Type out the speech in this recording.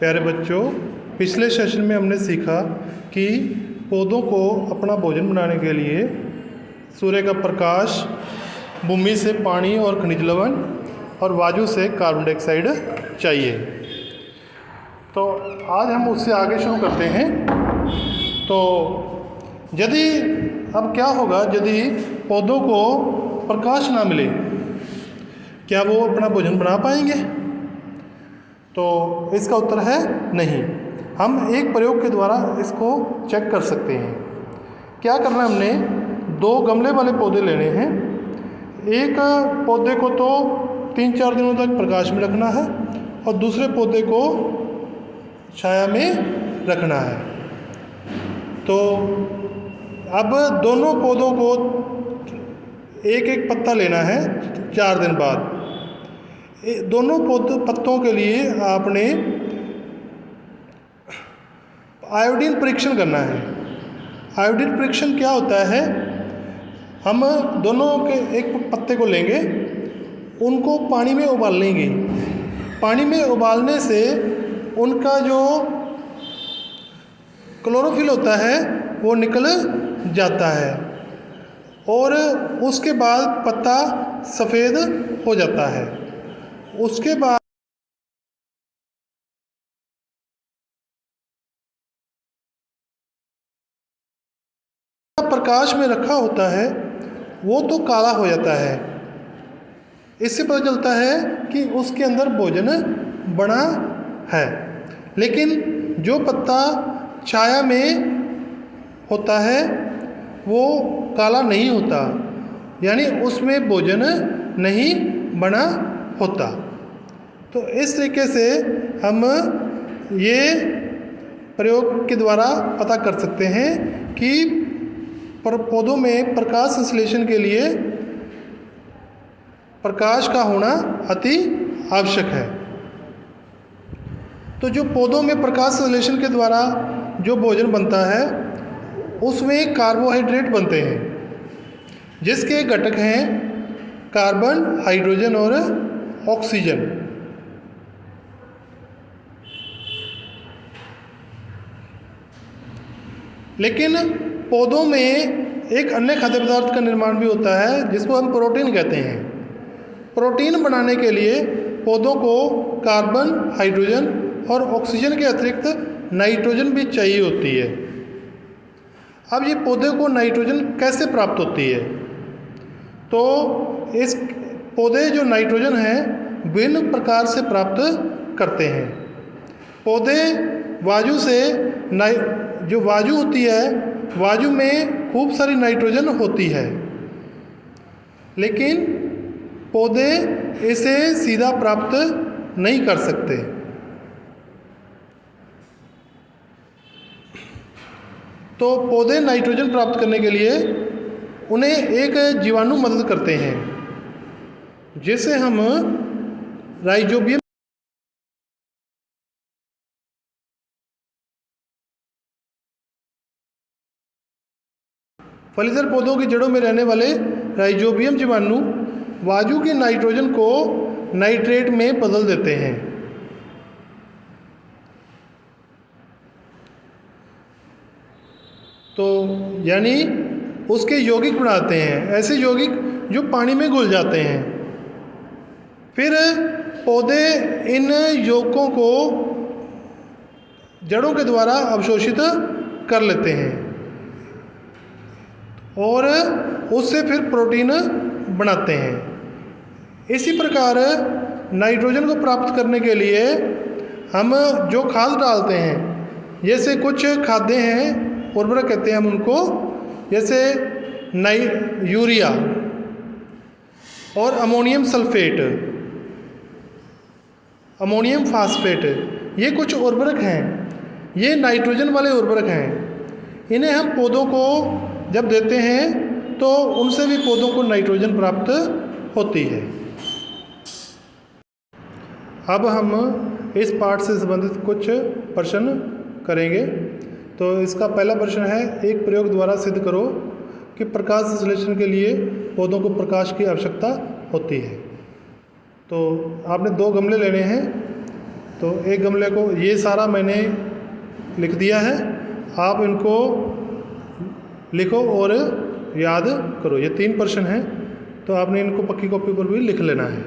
प्यारे बच्चों, पिछले सेशन में हमने सीखा कि पौधों को अपना भोजन बनाने के लिए सूर्य का प्रकाश, भूमि से पानी और खनिज लवण और वायु से कार्बन डाइऑक्साइड चाहिए। तो आज हम उससे आगे शुरू करते हैं। तो यदि अब क्या होगा यदि पौधों को प्रकाश ना मिले, क्या वो अपना भोजन बना पाएंगे? तो इसका उत्तर है नहीं। हम एक प्रयोग के द्वारा इसको चेक कर सकते हैं। क्या करना है, हमने 2 गमले वाले पौधे लेने हैं। एक पौधे को तो 3-4 दिनों तक प्रकाश में रखना है और दूसरे पौधे को छाया में रखना है। तो अब दोनों पौधों को एक एक पत्ता लेना है 4 दिन बाद। दोनों पत्तों के लिए आपने आयोडीन परीक्षण करना है। आयोडीन परीक्षण क्या होता है, हम दोनों के एक पत्ते को लेंगे, उनको पानी में उबाल लेंगे। पानी में उबालने से उनका जो क्लोरोफिल होता है वो निकल जाता है और उसके बाद पत्ता सफ़ेद हो जाता है। उसके बाद प्रकाश में रखा होता है वो तो काला हो जाता है। इससे पता चलता है कि उसके अंदर भोजन बना है। लेकिन जो पत्ता छाया में होता है वो काला नहीं होता, यानी उसमें भोजन नहीं बना होता। तो इस तरीके से हम ये प्रयोग के द्वारा पता कर सकते हैं कि पौधों में प्रकाश संश्लेषण के लिए प्रकाश का होना अति आवश्यक है। तो जो पौधों में प्रकाश संश्लेषण के द्वारा जो भोजन बनता है उसमें कार्बोहाइड्रेट बनते हैं, जिसके घटक हैं कार्बन, हाइड्रोजन और ऑक्सीजन। लेकिन पौधों में एक अन्य खाद्य पदार्थ का निर्माण भी होता है जिसको हम प्रोटीन कहते हैं। प्रोटीन बनाने के लिए पौधों को कार्बन, हाइड्रोजन और ऑक्सीजन के अतिरिक्त नाइट्रोजन भी चाहिए होती है। अब ये पौधे को नाइट्रोजन कैसे प्राप्त होती है? तो इस पौधे जो नाइट्रोजन है विभिन्न प्रकार से प्राप्त करते हैं। पौधे वायु से जो वायु होती है, वायु में खूब सारी नाइट्रोजन होती है, लेकिन पौधे इसे सीधा प्राप्त नहीं कर सकते। तो पौधे नाइट्रोजन प्राप्त करने के लिए उन्हें एक जीवाणु मदद करते हैं, जिसे हम राइजोबियम फलीदार पौधों की जड़ों में रहने वाले राइजोबियम जीवाणु वायु के नाइट्रोजन को नाइट्रेट में बदल देते हैं। तो यानी उसके यौगिक बनाते हैं, ऐसे यौगिक जो पानी में घुल जाते हैं। फिर पौधे इन यौगिकों को जड़ों के द्वारा अवशोषित कर लेते हैं और उससे फिर प्रोटीन बनाते हैं। इसी प्रकार नाइट्रोजन को प्राप्त करने के लिए हम जो खाद डालते हैं, जैसे कुछ खाद्य हैं, उर्वरक कहते हैं हम उनको, जैसे यूरिया और अमोनियम सल्फेट, अमोनियम फास्फेट, ये कुछ उर्वरक हैं, ये नाइट्रोजन वाले उर्वरक हैं। इन्हें हम पौधों को जब देते हैं तो उनसे भी पौधों को नाइट्रोजन प्राप्त होती है। अब हम इस पाठ से संबंधित कुछ प्रश्न करेंगे। तो इसका पहला प्रश्न है, एक प्रयोग द्वारा सिद्ध करो कि प्रकाश संश्लेषण के लिए पौधों को प्रकाश की आवश्यकता होती है। तो आपने 2 गमले लेने हैं, तो एक गमले को ये सारा मैंने लिख दिया है, आप इनको लिखो और याद करो। ये 3 प्रश्न हैं, तो आपने इनको पक्की कॉपी पर भी लिख लेना है।